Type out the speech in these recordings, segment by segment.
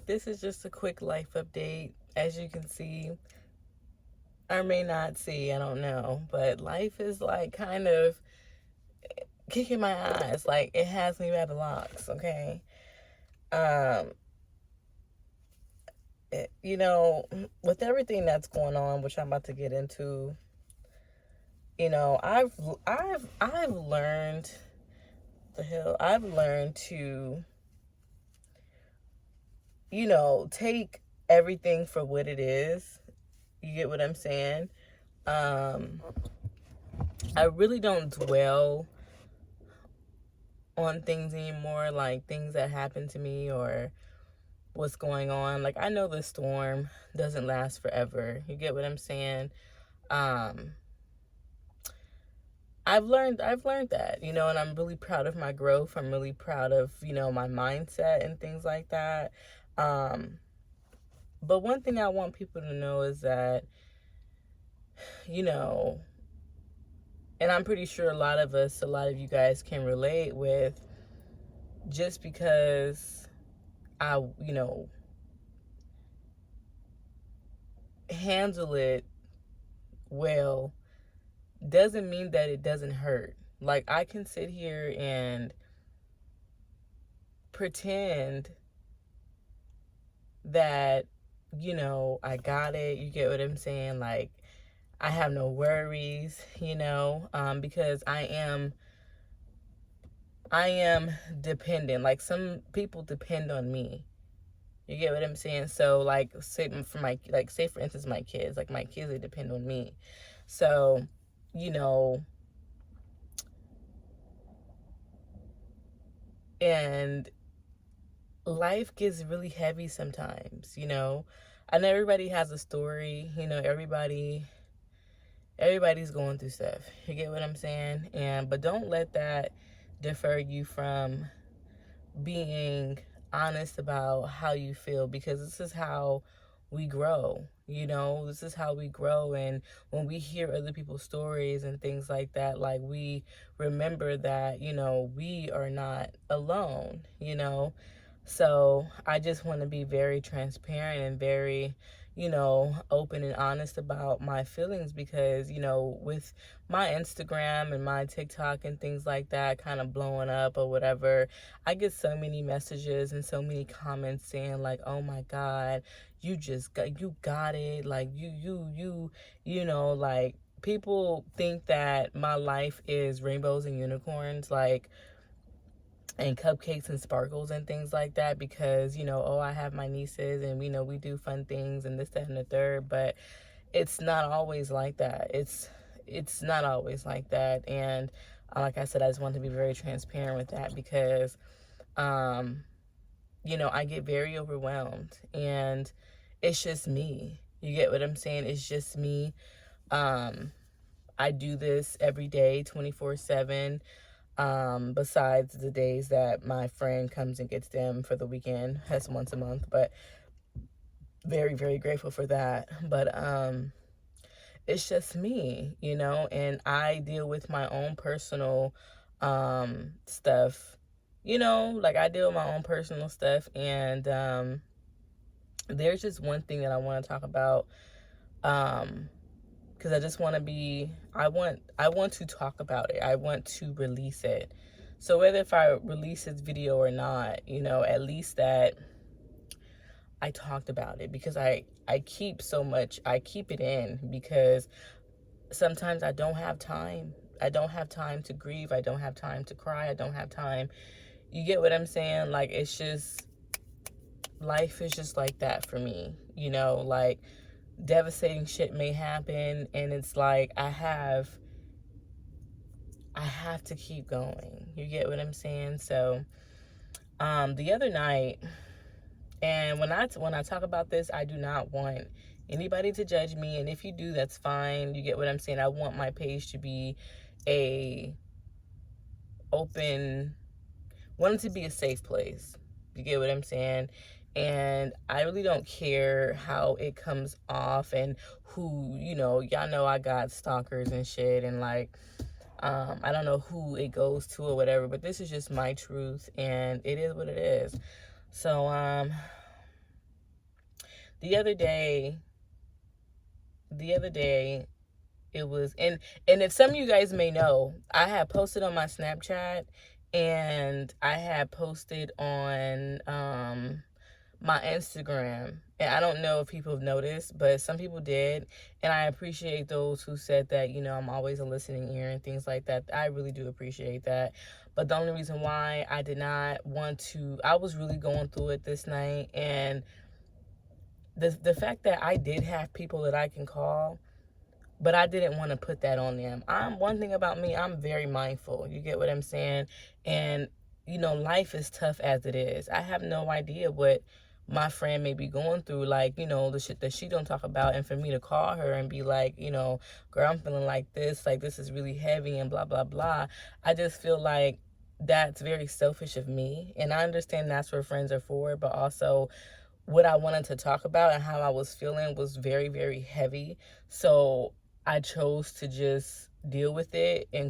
This is just a quick life update. As you can see, or may not see, I don't know, but life is like kind of kicking my ass. Like it has me by the locks, okay? Um, you know, with everything that's going on, which I'm about to get into, I've learned I've learned to, take everything for what it is. You get what I'm saying? Um, I really don't dwell on things anymore, like things that happen to me or what's going on. Like I know the storm doesn't last forever. You get what I'm saying? Um, I've learned that, and I'm really proud of my growth. I'm really proud of, my mindset and things like that. Um, but one thing I want people to know is that, you know, and I'm pretty sure a lot of you guys can relate with, just because I, handle it well doesn't mean that it doesn't hurt. Like I can sit here and pretend that, I got it. You get what I'm saying? Like I have no worries, because I am dependent. Like some people depend on me. You get what I'm saying? So like say for instance my kids, like my kids, they depend on me. So, you know, and life gets really heavy sometimes. I know everybody has a story, everybody's going through stuff. You get what I'm saying? But don't let that defer you from being honest about how you feel, because this is how we grow. This is how we grow. And when we hear other people's stories and things like that, like we remember that, we are not alone. So I just want to be very transparent and very, open and honest about my feelings, because, with my Instagram and my TikTok and things like that kind of blowing up or whatever, I get so many messages and so many comments saying like, "Oh my God, you got it." Like like people think that my life is rainbows and unicorns, like, and cupcakes and sparkles and things like that, because oh, I have my nieces and we do fun things and this, that, and the third. But it's not always like that. It's not always like that. And like I said, I just want to be very transparent with that, because I get very overwhelmed, and it's just me. You get what I'm saying? It's just me. I do this every day, 24/7. Besides the days that my friend comes and gets them for the weekend. That's once a month, but very, very grateful for that. But it's just me, and I deal with my own personal stuff. Like I deal with my own personal stuff. And there's just one thing that I want to talk about, because I just want to be, I want to talk about it. I want to release it. So whether if I release this video or not, at least that I talked about it, because I keep it in, because sometimes I don't have time. I don't have time to grieve. I don't have time to cry. I don't have time. You get what I'm saying? Like, it's just, life is just like that for me, like devastating shit may happen, and it's like I have to keep going. You get what I'm saying? So the other night, and when I talk about this, I do not want anybody to judge me, and if you do, that's fine. You get what I'm saying? I want my page to be a open, want it to be a safe place. You get what I'm saying? And I really don't care how it comes off, and who, y'all know I got stalkers and shit, and like, I don't know who it goes to or whatever, but this is just my truth, and it is what it is. So the other day it was, and if some of you guys may know, I had posted on my Snapchat, and I had posted on my Instagram. And I don't know if people have noticed, but some people did. And I appreciate those who said that, I'm always a listening ear and things like that. I really do appreciate that. But the only reason why I did not want to, I was really going through it this night. And the fact that I did have people that I can call, but I didn't want to put that on them. One thing about me, I'm very mindful. You get what I'm saying? And life is tough as it is. I have no idea what my friend may be going through, like, the shit that she don't talk about, and for me to call her and be like, girl, I'm feeling like this is really heavy and blah blah blah. I just feel like that's very selfish of me, and I understand that's what friends are for, but also what I wanted to talk about and how I was feeling was very, very heavy. So I chose to just deal with it and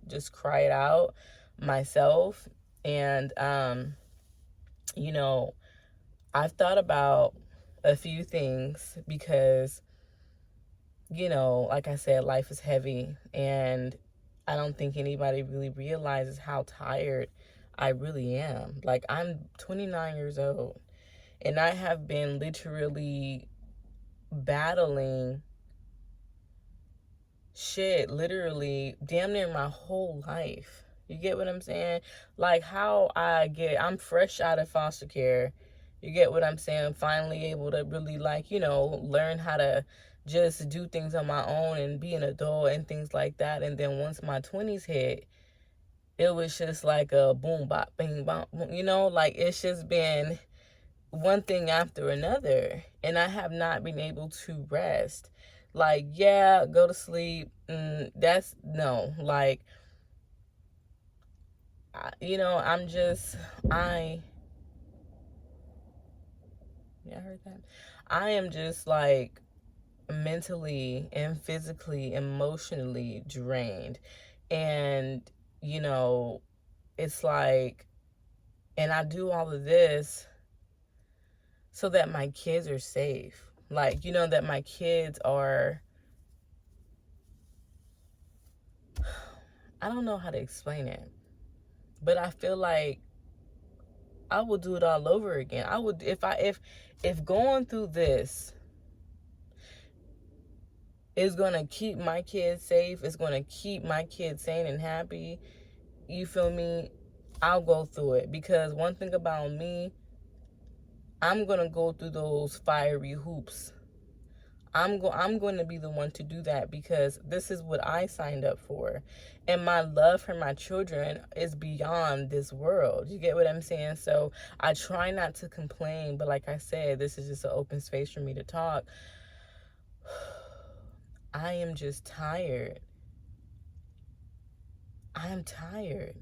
just cry it out myself. And, I've thought about a few things because, like I said, life is heavy, and I don't think anybody really realizes how tired I really am. Like, I'm 29 years old. And I have been literally battling shit, literally damn near my whole life. You get what I'm saying? Like, I'm fresh out of foster care. You get what I'm saying? Finally able to really, like, learn how to just do things on my own and be an adult and things like that. And then once my 20s hit, it was just like a boom, bop, bing, bop, like it's just been one thing after another, and I have not been able to rest. Like, yeah, go to sleep. That's no, like, I'm just, yeah, I heard that. I am just like mentally and physically, emotionally drained. And, it's like, and I do all of this so that my kids are safe. Like, that my kids are, I don't know how to explain it, but I feel like I would do it all over again. I would, if going through this is going to keep my kids safe, it's going to keep my kids sane and happy, you feel me? I'll go through it, because one thing about me, I'm going to go through those fiery hoops. I'm going to be the one to do that, because this is what I signed up for. And my love for my children is beyond this world. You get what I'm saying? So I try not to complain, but like I said, this is just an open space for me to talk. I am just tired. I am tired.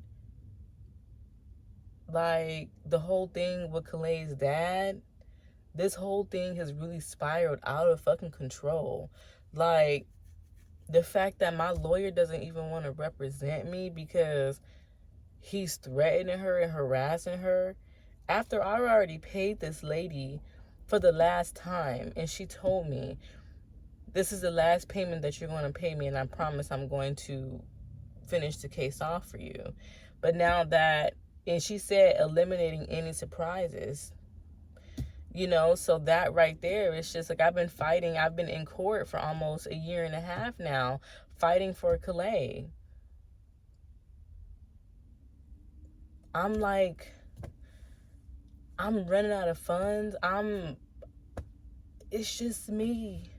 Like, the whole thing with Kalay's dad, this whole thing has really spiraled out of fucking control. Like, the fact that my lawyer doesn't even want to represent me because he's threatening her and harassing her, after I already paid this lady for the last time, and she told me, this is the last payment that you're going to pay me, and I promise I'm going to finish the case off for you. But now that, and she said eliminating any surprises, so that right there, it's just like, I've been in court for almost a year and a half now, fighting for Kalay. I'm like, I'm running out of funds. It's just me.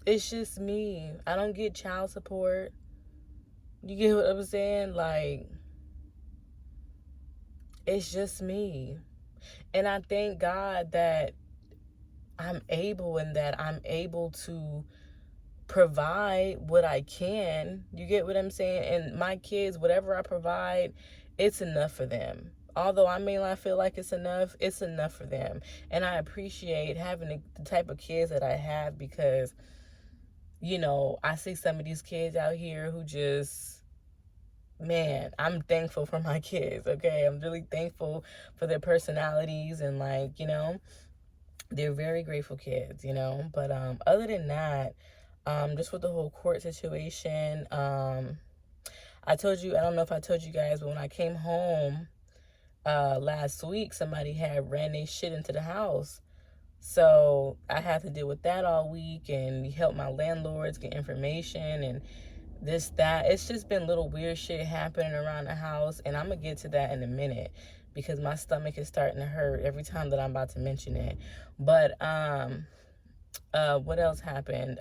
It's just me. I don't get child support. You get what I'm saying? Like, it's just me. And I thank God that I'm able to provide what I can. You get what I'm saying? And my kids, whatever I provide, it's enough for them. Although I may not feel like it's enough for them. And I appreciate having the type of kids that I have, because, I see some of these kids out here who just, man, I'm thankful for my kids, okay? I'm really thankful for their personalities, and like, they're very grateful kids, But other than that, just with the whole court situation, I told you, I don't know if I told you guys, but when I came home last week, somebody had ran their shit into the house. So I had to deal with that all week and help my landlords get information and this, that. It's just been little weird shit happening around the house, and I'm gonna get to that in a minute because my stomach is starting to hurt every time that I'm about to mention it. But what else happened?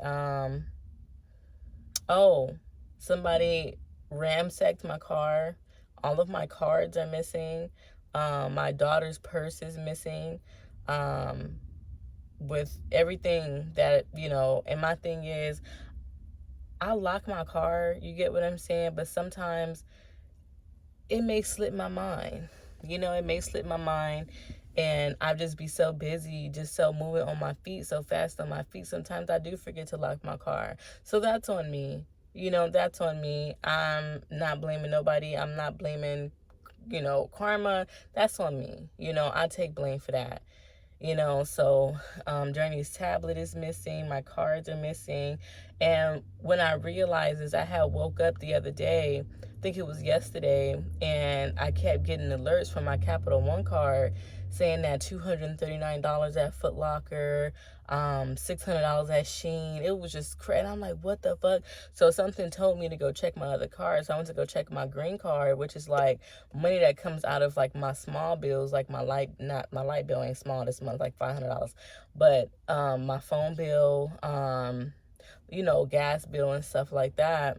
Oh, somebody ramsacked my car. All of my cards are missing. My daughter's purse is missing. With everything that, and my thing is, I lock my car, you get what I'm saying? But sometimes it may slip my mind. It may slip my mind, and I just be so busy, just so moving on my feet, so fast on my feet. Sometimes I do forget to lock my car. So that's on me. That's on me. I'm not blaming nobody. I'm not blaming, karma. That's on me. I take blame for that. So Journey's tablet is missing, my cards are missing. And when I realized is, I had woke up the other day, I think it was yesterday, and I kept getting alerts from my Capital One card saying that $239 at Foot Locker, $600 at Sheen. It was just crazy. I'm like, what the fuck? So something told me to go check my other card. So I went to go check my green card, which is like money that comes out of like my small bills, like my light bill ain't small this month, like $500. But my phone bill, gas bill and stuff like that.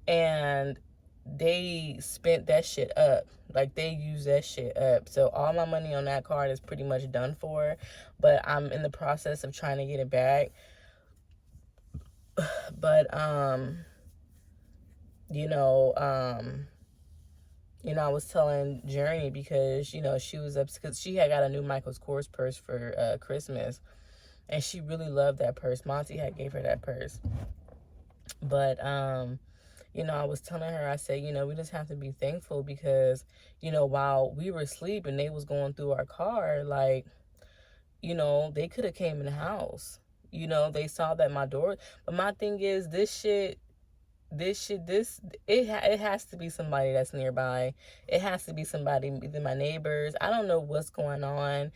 And they spent that shit up. Like, they used that shit up. So all my money on that card is pretty much done for. But I'm in the process of trying to get it back. But I was telling Journey because, she was up because she had got a new Michael's Kors purse for Christmas. And she really loved that purse. Monty had gave her that purse. But I was telling her, I said, we just have to be thankful because, while we were asleep and they was going through our car, like, they could have came in the house. They saw that my door. But my thing is, it has to be somebody that's nearby. It has to be somebody, either my neighbors. I don't know what's going on.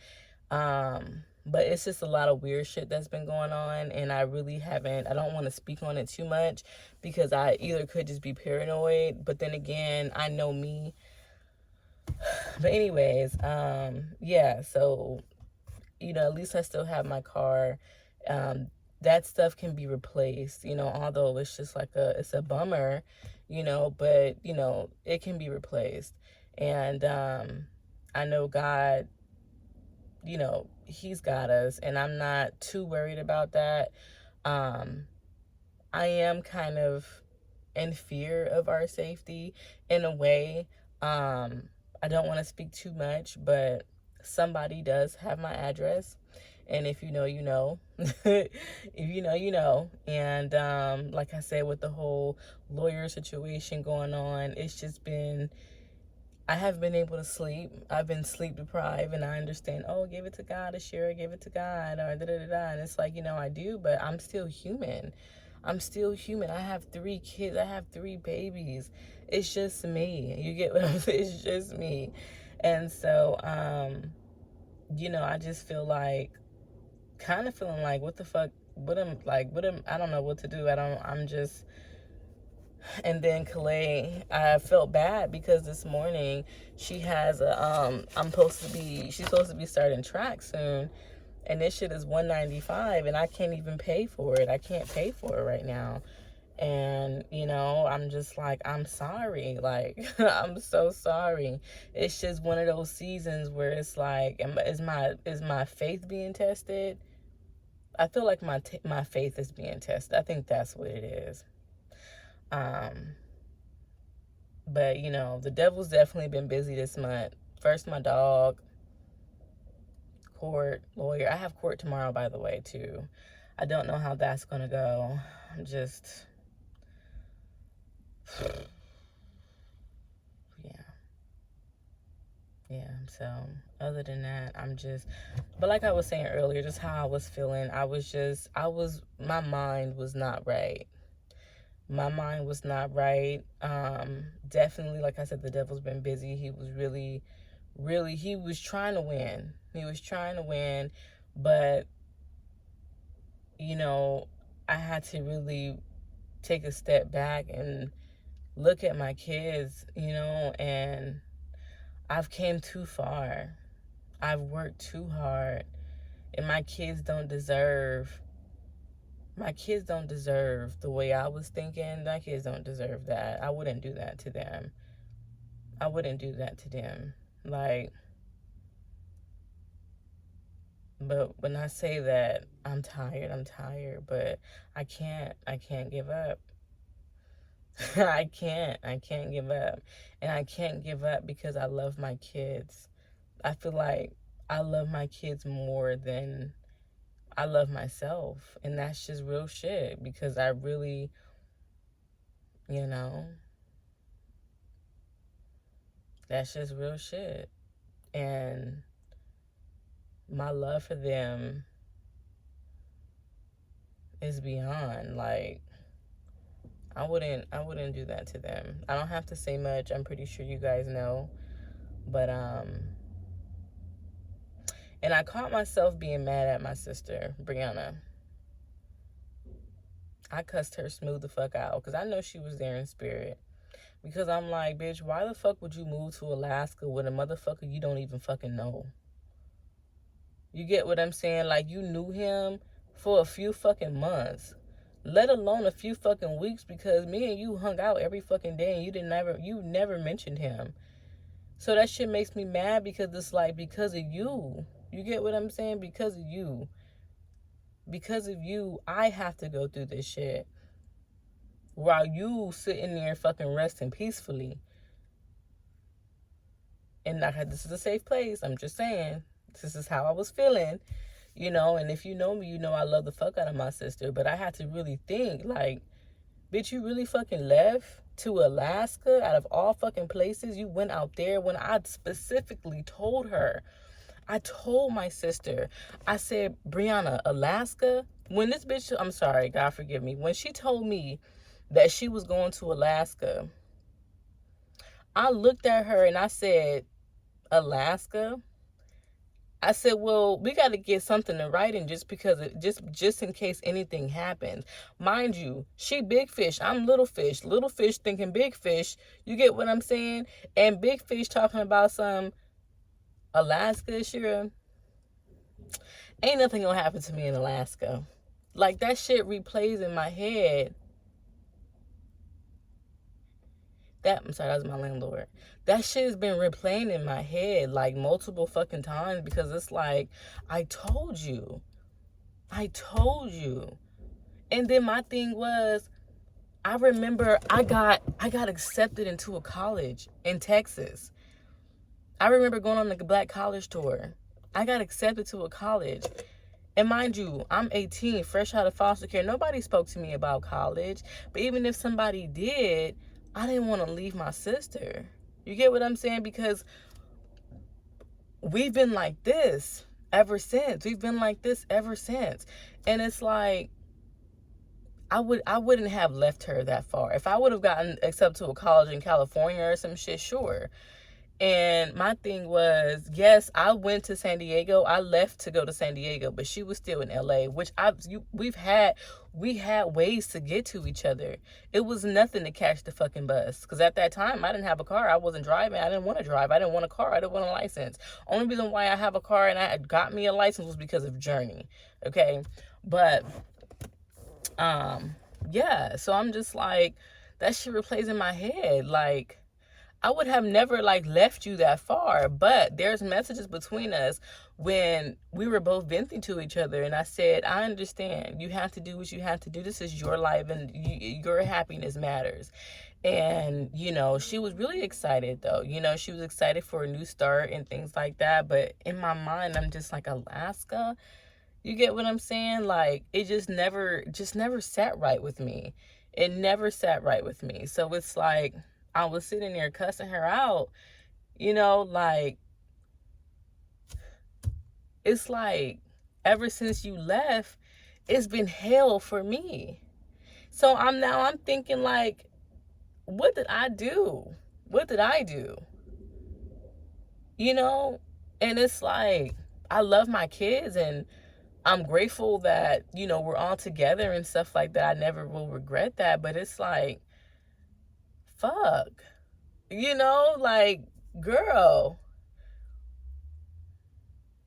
But it's just a lot of weird shit that's been going on, and I don't want to speak on it too much because I either could just be paranoid, but then again, I know me. But anyways, yeah, so, at least I still have my car. That stuff can be replaced, although it's just like it's a bummer, but, it can be replaced. And I know God, he's got us, and I'm not too worried about that. I am kind of in fear of our safety in a way. I don't want to speak too much, but somebody does have my address. And if you know, you know. If you know, you know. And like I said, with the whole lawyer situation going on, it's just been, I haven't been able to sleep. I've been sleep deprived, and I understand, oh, give it to God, Ashira, give it to God, or da-da-da-da. And it's like, I do, but I'm still human. I'm still human. I have 3 kids. I have 3 babies. It's just me. You get what I'm saying? It's just me. And so, I just feel like, kind of feeling like, what the fuck, I don't know what to do. I'm just... And then Calais, I felt bad because this morning she has she's supposed to be starting track soon, and this shit is $195, and I can't even pay for it. I can't pay for it right now. And I'm just like, I'm sorry, like, I'm so sorry. It's just one of those seasons where it's like, is my faith being tested? I feel like my faith is being tested. I think that's what it is. But the devil's definitely been busy this month. First my dog, court, lawyer. I have court tomorrow, by the way, too. I don't know how that's gonna go. I'm just... yeah, so other than that, but like I was saying earlier, just how I was feeling, my mind was not right. My mind was not right. Definitely, like I said, the devil's been busy. He was really, he was trying to win. He was trying to win, but, you know, I had to really take a step back and look at my kids, and I've came too far. I've worked too hard, and my kids don't deserve the way I was thinking. My kids don't deserve that. I wouldn't do that to them. I wouldn't do that to them. Like, but when I say that I'm tired, but I can't give up. I can't give up. And I can't give up because I love my kids. I feel like I love my kids more than I love myself. And that's just real shit because I really, you know, that's just real shit. And my love for them is beyond. Like, I wouldn't do that to them. I don't have to say much. I'm pretty sure you guys know. But and I caught myself being mad at my sister, Brianna. I cussed her smooth the fuck out because I know she was there in spirit. Because I'm like, bitch, why the fuck would you move to Alaska with a motherfucker you don't even fucking know? You get what I'm saying? Like, you knew him for a few fucking months, let alone a few fucking weeks, because me and you hung out every fucking day and you never mentioned him. So that shit makes me mad because it's like, because of you. You get what I'm saying? Because of you. Because of you, I have to go through this shit while you sitting there fucking resting peacefully. And this is a safe place. I'm just saying. This is how I was feeling, and if you know me, you know I love the fuck out of my sister. But I had to really think, like, bitch, you really fucking left to Alaska out of all fucking places? You went out there when I specifically told her. I told my sister, I said, Brianna, Alaska? When this bitch, I'm sorry, God forgive me. When she told me that she was going to Alaska, I looked at her and I said, Alaska? I said, well, we got to get something in writing just because just in case anything happens. Mind you, she big fish, I'm little fish. Little fish thinking big fish. You get what I'm saying? And big fish talking about some Alaska, sure. Ain't nothing gonna happen to me in Alaska. Like, that shit replays in my head. I'm sorry, that was my landlord. That shit has been replaying in my head like multiple fucking times because it's like, I told you. I told you. And then my thing was, I remember I got accepted into a college in Texas. I remember going on the Black College tour. I got accepted to a college. And mind you, I'm 18, fresh out of foster care. Nobody spoke to me about college. But even if somebody did, I didn't want to leave my sister. You get what I'm saying? Because we've been like this ever since. We've been like this ever since. And it's like, I wouldn't have left her that far. If I would have gotten accepted to a college in California or some shit, sure. And my thing was, yes, I went to San Diego. I left to go to San Diego, but she was still in LA, which we had ways to get to each other. It was nothing to catch the fucking bus. Because at that time, I didn't have a car. I wasn't driving. I didn't want to drive. I didn't want a car. I didn't want a license. Only reason why I have a car and I had got me a license was because of Journey. Okay. But, yeah. So I'm just like, that shit replays in my head. Like, I would have never like left you that far, but there's messages between us when we were both venting to each other, and I said, I understand. You have to do what you have to do. This is your life, and your happiness matters. And she was really excited though. She was excited for a new start and things like that. But in my mind, I'm just like, Alaska. You get what I'm saying? Like, it just never sat right with me. It never sat right with me. So it's like, I was sitting there cussing her out, like, it's like ever since you left, it's been hell for me. So I'm thinking like, what did I do? What did I do? You know? And it's like, I love my kids and I'm grateful that, we're all together and stuff like that. I never will regret that. But it's like, fuck. Like, girl.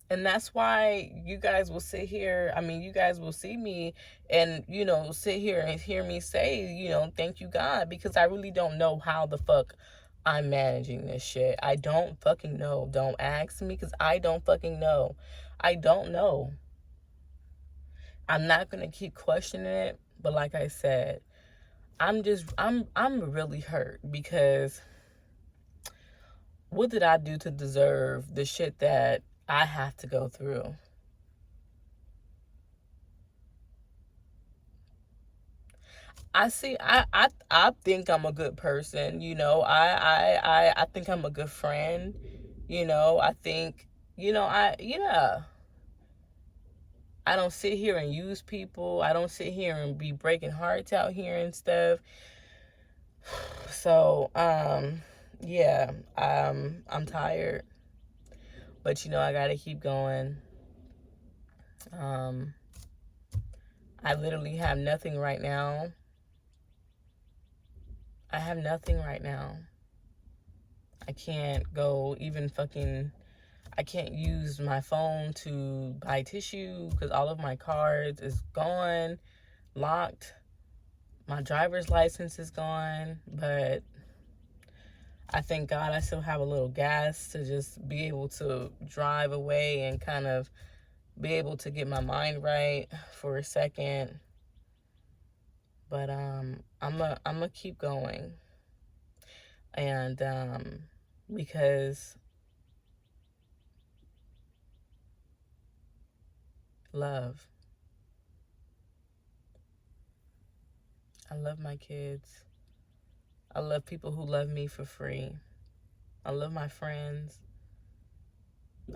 And that's why you guys will sit here. I mean, you guys will see me and, sit here and hear me say, thank you, God, because I really don't know how the fuck I'm managing this shit. I don't fucking know. Don't ask me because I don't fucking know. I don't know. I'm not going to keep questioning it. But like I said, I'm really hurt because what did I do to deserve the shit that I have to go through? I think I'm a good person, I think I'm a good friend, I think, yeah. I don't sit here and use people. I don't sit here and be breaking hearts out here and stuff. So, yeah, I'm tired, but I gotta keep going. I literally have nothing right now. I have nothing right now. I can't go even fucking, I can't use my phone to buy tissue because all of my cards is gone, locked. My driver's license is gone, but I thank God I still have a little gas to just be able to drive away and kind of be able to get my mind right for a second. But I'm gonna keep going. And because love. I love my kids. I love people who love me for free. I love my friends.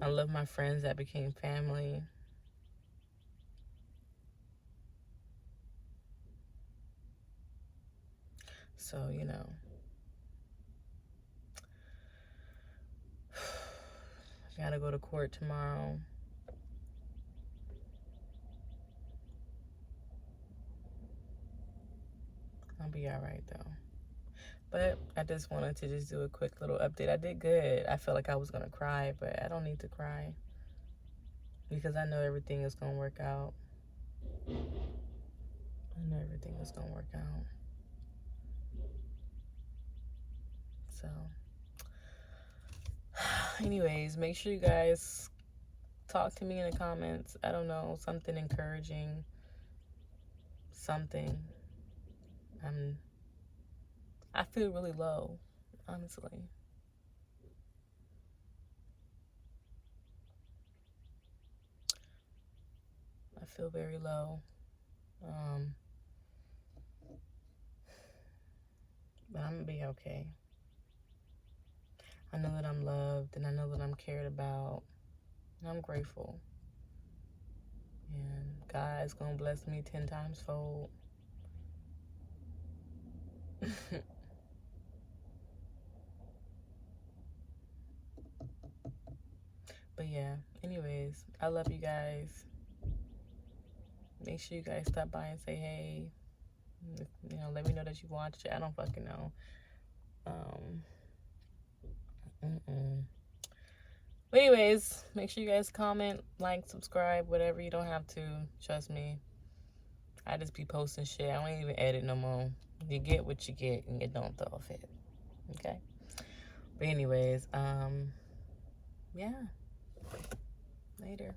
I love my friends that became family. So, I gotta go to court tomorrow. I'll be alright though. But I just wanted to just do a quick little update. I did good. I felt like I was gonna cry, but I don't need to cry because I know everything is gonna work out. I know everything is gonna work out. So, anyways, make sure you guys talk to me in the comments. I don't know, something encouraging, something. I feel really low, honestly. I feel very low. But I'm gonna be okay. I know that I'm loved and I know that I'm cared about. And I'm grateful. And God's gonna bless me 10 times fold. But yeah, anyways, I love you guys. Make sure you guys stop by and say hey. Let me know that you watched it. I don't fucking know. But anyways, make sure you guys comment, like, subscribe, whatever. You don't have to. Trust me. I just be posting shit. I don't even edit no more. You get what you get and you don't throw a fit. Okay? But anyways, yeah. Later.